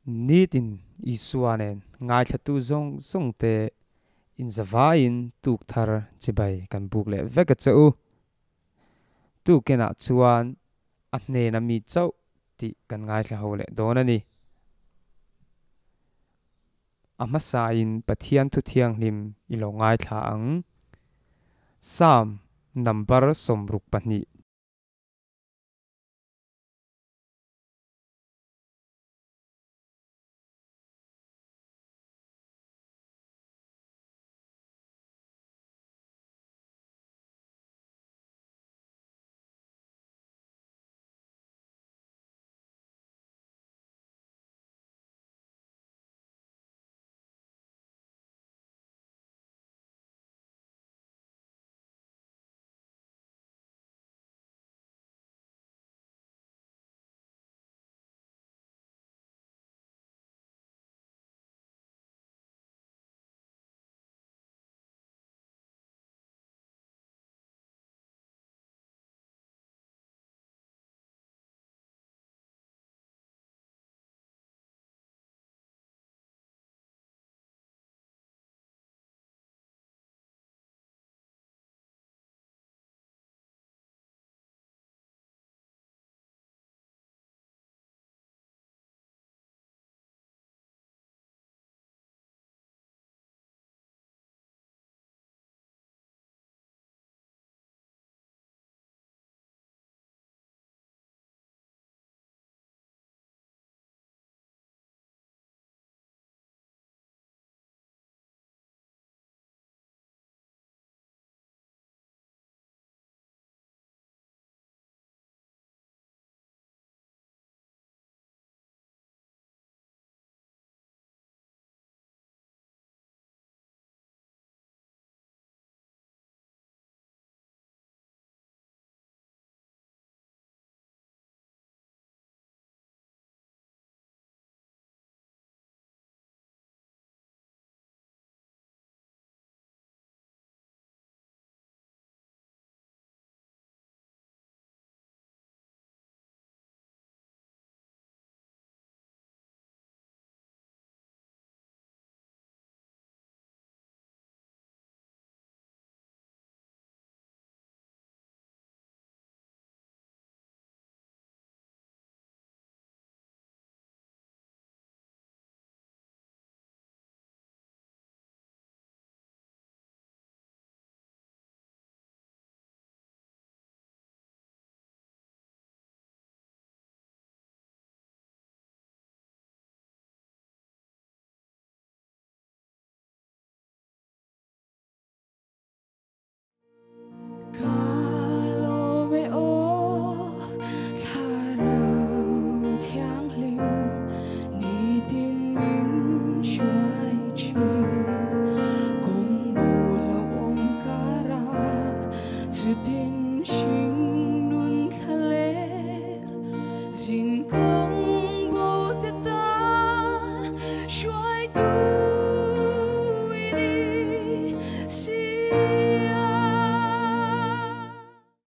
nitin isuanen ngai thatu zong te in zavain tuk thar chibai kan buk le veka chau tu kena chuan a hne na mi chau ti kan ngai thla ho le donani amasa in pathian thu thiang hlim ilo ngai thla ang sam number somruk pahni Kalau veo tharau thiang lim ni tin min shuai chi kong bu lo om kara chu tin shing nun thaler jin ko